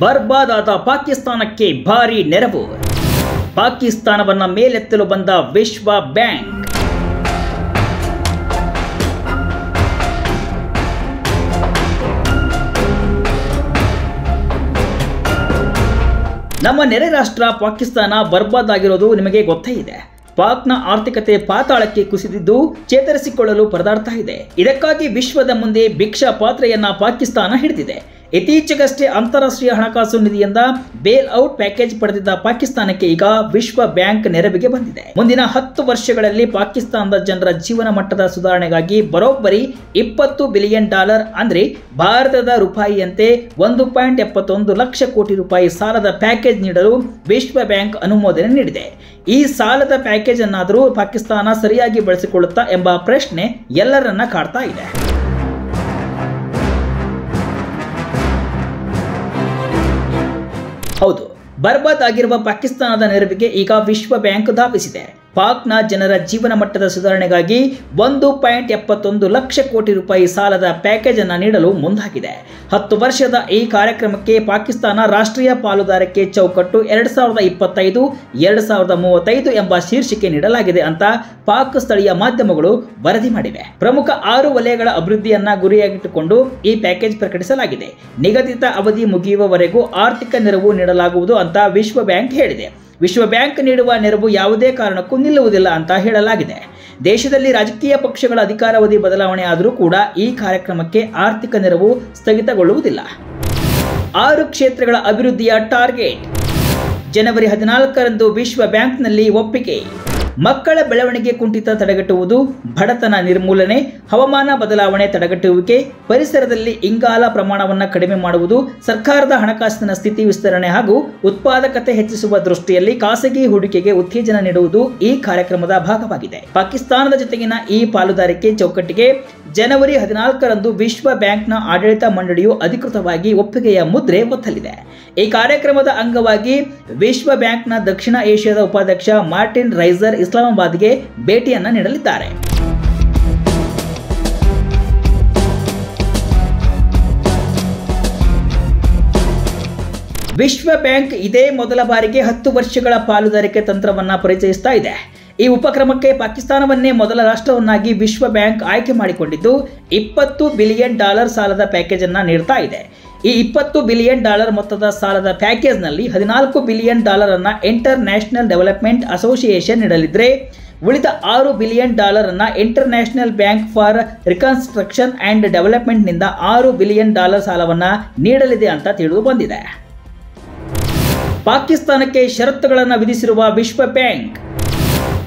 ಬರ್ಬಾದಾದ ಪಾಕಿಸ್ತಾನಕ್ಕೆ ಭಾರಿ ನೆರವು. ಪಾಕಿಸ್ತಾನವನ್ನ ಮೇಲೆತ್ತಲು ಬಂದ ವಿಶ್ವ ಬ್ಯಾಂಕ್. ನಮ್ಮ ನೆರೆ ರಾಷ್ಟ್ರ ಪಾಕಿಸ್ತಾನ ಬರ್ಬಾದಾಗಿರೋದು ನಿಮಗೆ ಗೊತ್ತೇ ಇದೆ. ಪಾಕ್ನ ಆರ್ಥಿಕತೆ ಪಾತಾಳಕ್ಕೆ ಕುಸಿದಿದ್ದು ಚೇತರಿಸಿಕೊಳ್ಳಲು ಪರದಾಡ್ತಾ ಇದೆ. ಇದಕ್ಕಾಗಿ ವಿಶ್ವದ ಮುಂದೆ ಭಿಕ್ಷಾ ಪಾತ್ರೆಯನ್ನ ಪಾಕಿಸ್ತಾನ ಹಿಡಿದಿದೆ. ಇತ್ತೀಚೆಗಷ್ಟೇ ಅಂತಾರಾಷ್ಟ್ರೀಯ ಹಣಕಾಸು ನಿಧಿಯಿಂದ ಬೇಲ್ ಔಟ್ ಪ್ಯಾಕೇಜ್ ಪಡೆದಿದ್ದ ಪಾಕಿಸ್ತಾನಕ್ಕೆ ಈಗ ವಿಶ್ವ ಬ್ಯಾಂಕ್ ನೆರವಿಗೆ ಬಂದಿದೆ. ಮುಂದಿನ 10 ವರ್ಷಗಳಲ್ಲಿ ಪಾಕಿಸ್ತಾನದ ಜನರ ಜೀವನ ಮಟ್ಟದ ಸುಧಾರಣೆಗಾಗಿ ಬರೋಬ್ಬರಿ $20 ಬಿಲಿಯನ್ ಅಂದ್ರೆ ಭಾರತದ ರೂಪಾಯಿಯಂತೆ 1.71 ಲಕ್ಷ ಕೋಟಿ ರೂಪಾಯಿ ಸಾಲದ ಪ್ಯಾಕೇಜ್ ನೀಡಲು ವಿಶ್ವ ಬ್ಯಾಂಕ್ ಅನುಮೋದನೆ ನೀಡಿದೆ. ಈ ಸಾಲದ ಪ್ಯಾಕೇಜ್ ಅನ್ನಾದರೂ ಪಾಕಿಸ್ತಾನ ಸರಿಯಾಗಿ ಬಳಸಿಕೊಳ್ಳುತ್ತಾ ಎಂಬ ಪ್ರಶ್ನೆ ಎಲ್ಲರನ್ನ ಕಾಡ್ತಾ ಇದೆ. ಹೌದು, ಬರ್ಬಾದ್ ಆಗಿರುವ ಪಾಕಿಸ್ತಾನದ ನೆರವಿಗೆ ಈಗ ವಿಶ್ವ ಬ್ಯಾಂಕ್ ಧಾವಿಸಿದೆ. ಪಾಕ್ನ ಜನರ ಜೀವನ ಮಟ್ಟದ ಸುಧಾರಣೆಗಾಗಿ 1.71 ಲಕ್ಷ ಕೋಟಿ ರೂಪಾಯಿ ಸಾಲದ ಪ್ಯಾಕೇಜ್ ಅನ್ನು ನೀಡಲು ಮುಂದಾಗಿದೆ. 10 ವರ್ಷದ ಈ ಕಾರ್ಯಕ್ರಮಕ್ಕೆ ಪಾಕಿಸ್ತಾನ ರಾಷ್ಟ್ರೀಯ ಪಾಲುದಾರಿಕೆ ಚೌಕಟ್ಟು 2025-2035 ಎಂಬ ಶೀರ್ಷಿಕೆ ನೀಡಲಾಗಿದೆ ಅಂತ ಪಾಕ್ ಸ್ಥಳೀಯ ಮಾಧ್ಯಮಗಳು ವರದಿ ಮಾಡಿವೆ. ಪ್ರಮುಖ 6 ವಲಯಗಳ ಅಭಿವೃದ್ಧಿಯನ್ನ ಗುರಿಯಾಗಿಟ್ಟುಕೊಂಡು ಈ ಪ್ಯಾಕೇಜ್ ಪ್ರಕಟಿಸಲಾಗಿದೆ. ನಿಗದಿತ ಅವಧಿ ಮುಗಿಯುವವರೆಗೂ ಆರ್ಥಿಕ ನೆರವು ನೀಡಲಾಗುವುದು ಅಂತ ವಿಶ್ವ ಬ್ಯಾಂಕ್ ಹೇಳಿದೆ. ವಿಶ್ವ ಬ್ಯಾಂಕ್ ನೀಡುವ ನೆರವು ಯಾವುದೇ ಕಾರಣಕ್ಕೂ ನಿಲ್ಲುವುದಿಲ್ಲ ಅಂತ ಹೇಳಲಾಗಿದೆ. ದೇಶದಲ್ಲಿ ರಾಜಕೀಯ ಪಕ್ಷಗಳ ಅಧಿಕಾರಾವಧಿ ಬದಲಾವಣೆ ಆದರೂ ಕೂಡ ಈ ಕಾರ್ಯಕ್ರಮಕ್ಕೆ ಆರ್ಥಿಕ ನೆರವು ಸ್ಥಗಿತಗೊಳ್ಳುವುದಿಲ್ಲ. 6 ಕ್ಷೇತ್ರಗಳ ಅಭಿವೃದ್ಧಿಯ ಟಾರ್ಗೆಟ್. ಜನವರಿ 14ರಂದು ವಿಶ್ವ ಬ್ಯಾಂಕ್ನಲ್ಲಿ ಒಪ್ಪಿಗೆ. ಮಕ್ಕಳ ಬೆಳವಣಿಗೆ ಕುಂಠಿತ ತಡೆಗಟ್ಟುವುದು, ಬಡತನ ನಿರ್ಮೂಲನೆ, ಹವಾಮಾನ ಬದಲಾವಣೆ ತಡೆಗಟ್ಟುವಿಕೆ, ಪರಿಸರದಲ್ಲಿ ಇಂಗಾಲ ಪ್ರಮಾಣವನ್ನು ಕಡಿಮೆ ಮಾಡುವುದು, ಸರ್ಕಾರದ ಹಣಕಾಸಿನ ಸ್ಥಿತಿ ವಿಸ್ತರಣೆ ಹಾಗೂ ಉತ್ಪಾದಕತೆ ಹೆಚ್ಚಿಸುವ ದೃಷ್ಟಿಯಲ್ಲಿ ಖಾಸಗಿ ಹೂಡಿಕೆಗೆ ಉತ್ತೇಜನ ನೀಡುವುದು ಈ ಕಾರ್ಯಕ್ರಮದ ಭಾಗವಾಗಿದೆ. ಪಾಕಿಸ್ತಾನದ ಜೊತೆಗಿನ ಈ ಪಾಲುದಾರಿಕೆ ಚೌಕಟ್ಟಿಗೆ ಜನವರಿ 14ರಂದು ವಿಶ್ವ ಬ್ಯಾಂಕ್ನ ಆಡಳಿತ ಮಂಡಳಿಯು ಅಧಿಕೃತವಾಗಿ ಒಪ್ಪಿಗೆಯ ಮುದ್ರೆ ಒತ್ತಲಿದೆ. ಈ ಕಾರ್ಯಕ್ರಮದ ಅಂಗವಾಗಿ ವಿಶ್ವ ಬ್ಯಾಂಕ್ನ ದಕ್ಷಿಣ ಏಷ್ಯಾದ ಉಪಾಧ್ಯಕ್ಷ ಮಾರ್ಟಿನ್ ರೈಸರ್ ಇಸ್ಲಾಮಾಬಾದ್ಗೆ ಭೇಟಿಯನ್ನ ನೀಡಲಿದ್ದಾರೆ. ವಿಶ್ವ ಬ್ಯಾಂಕ್ ಇದೇ ಮೊದಲ ಬಾರಿಗೆ 10 ವರ್ಷಗಳ ಪಾಲುದಾರಿಕೆ ತಂತ್ರವನ್ನ ಪರಿಚಯಿಸ್ತಾ ಇದೆ. ಈ ಉಪಕ್ರಮಕ್ಕೆ ಪಾಕಿಸ್ತಾನವನ್ನೇ ಮೊದಲ ರಾಷ್ಟ್ರವನ್ನಾಗಿ ವಿಶ್ವ ಬ್ಯಾಂಕ್ ಆಯ್ಕೆ ಮಾಡಿಕೊಂಡಿದ್ದು $20 ಬಿಲಿಯನ್ ಸಾಲದ ಪ್ಯಾಕೇಜ್ ಅನ್ನ ನೀಡ್ತಾ ಇದೆ. ಈ $20 ಬಿಲಿಯನ್ ಮೊತ್ತದ ಸಾಲದ ಪ್ಯಾಕೇಜ್ನಲ್ಲಿ $14 ಬಿಲಿಯನ್ ಅನ್ನ ಇಂಟರ್ ನ್ಯಾಷನಲ್ ಡೆವಲಪ್ಮೆಂಟ್ ಅಸೋಸಿಯೇಷನ್ ನೀಡಲಿದ್ರೆ, ಉಳಿದ $6 ಬಿಲಿಯನ್ ಅನ್ನ inter national bank for reconstruction and development ನಿಂದ $6 ಬಿಲಿಯನ್ ಸಾಲವನ್ನ ನೀಡಲಿದೆ ಅಂತ ತಿಳಿದು ಬಂದಿದೆ. ಪಾಕಿಸ್ತಾನಕ್ಕೆ ಷರತ್ತುಗಳನ್ನು ವಿಧಿಸಿರುವ ವಿಶ್ವ ಬ್ಯಾಂಕ್.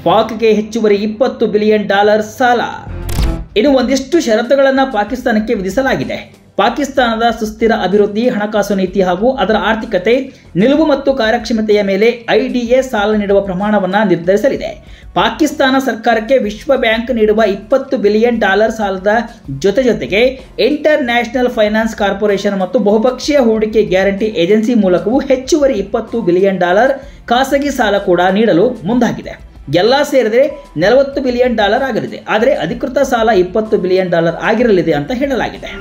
ಪಾಕ್ಗೆ ಹೆಚ್ಚುವರಿ $20 ಬಿಲಿಯನ್ ಸಾಲ. ಇನ್ನು ಒಂದಿಷ್ಟು ಷರತ್ತುಗಳನ್ನು ಪಾಕಿಸ್ತಾನಕ್ಕೆ ವಿಧಿಸಲಾಗಿದೆ. ಪಾಕಿಸ್ತಾನದ ಸುಸ್ಥಿರ ಅಭಿವೃದ್ಧಿ, ಹಣಕಾಸು ನೀತಿ ಹಾಗೂ ಅದರ ಆರ್ಥಿಕತೆ, ನಿಲುವು ಮತ್ತು ಕಾರ್ಯಕ್ಷಮತೆಯ ಮೇಲೆ IDA ಸಾಲ ನೀಡುವ ಪ್ರಮಾಣವನ್ನು ನಿರ್ಧರಿಸಲಿದೆ. ಪಾಕಿಸ್ತಾನ ಸರ್ಕಾರಕ್ಕೆ ವಿಶ್ವ ಬ್ಯಾಂಕ್ ನೀಡುವ $20 ಬಿಲಿಯನ್ ಸಾಲದ ಜೊತೆಗೆ ಇಂಟರ್ ನ್ಯಾಷನಲ್ ಫೈನಾನ್ಸ್ ಕಾರ್ಪೊರೇಷನ್ ಮತ್ತು ಬಹುಪಕ್ಷೀಯ ಹೂಡಿಕೆ ಗ್ಯಾರಂಟಿ ಏಜೆನ್ಸಿ ಮೂಲಕವೂ ಹೆಚ್ಚುವರಿ $20 ಬಿಲಿಯನ್ ಖಾಸಗಿ ಸಾಲ ಕೂಡ ನೀಡಲು ಮುಂದಾಗಿದೆ. ಎಲ್ಲ ಸೇರಿದರೆ $40 ಬಿಲಿಯನ್ ಆಗಲಿದೆ. ಆದರೆ ಅಧಿಕೃತ ಸಾಲ $20 ಬಿಲಿಯನ್ ಆಗಿರಲಿದೆ ಅಂತ ಹೇಳಲಾಗಿದೆ.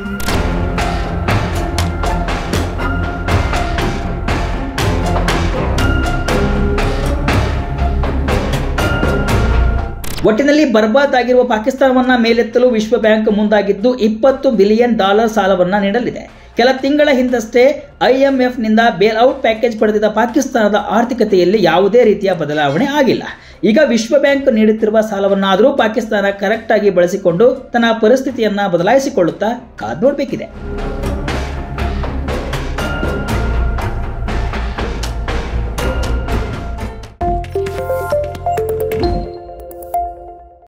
ಒಟ್ಟಿನಲ್ಲಿ ಬರ್ಬಾದ್ ಆಗಿರುವ ಪಾಕಿಸ್ತಾನವನ್ನ ಮೇಲೆತ್ತಲು ವಿಶ್ವ ಬ್ಯಾಂಕ್ ಮುಂದಾಗಿದ್ದು $20 ಬಿಲಿಯನ್ ಸಾಲವನ್ನ ನೀಡಲಿದೆ. ಕೆಲ ತಿಂಗಳ ಹಿಂದಷ್ಟೇ IMF ನಿಂದ ಬೇಲ್ ಔಟ್ ಪ್ಯಾಕೇಜ್ ಪಡೆದಿದ್ದ ಪಾಕಿಸ್ತಾನದ ಆರ್ಥಿಕತೆಯಲ್ಲಿ ಯಾವುದೇ ರೀತಿಯ ಬದಲಾವಣೆ ಆಗಿಲ್ಲ. ಈಗ ವಿಶ್ವ ಬ್ಯಾಂಕ್ ನೀಡುತ್ತಿರುವ ಸಾಲವನ್ನಾದರೂ ಪಾಕಿಸ್ತಾನ ಕರೆಕ್ಟ್ ಆಗಿ ಬಳಸಿಕೊಂಡು ತನ್ನ ಪರಿಸ್ಥಿತಿಯನ್ನ ಬದಲಾಯಿಸಿಕೊಳ್ಳುತ್ತಾ ಕಾದು ನೋಡಬೇಕಿದೆ.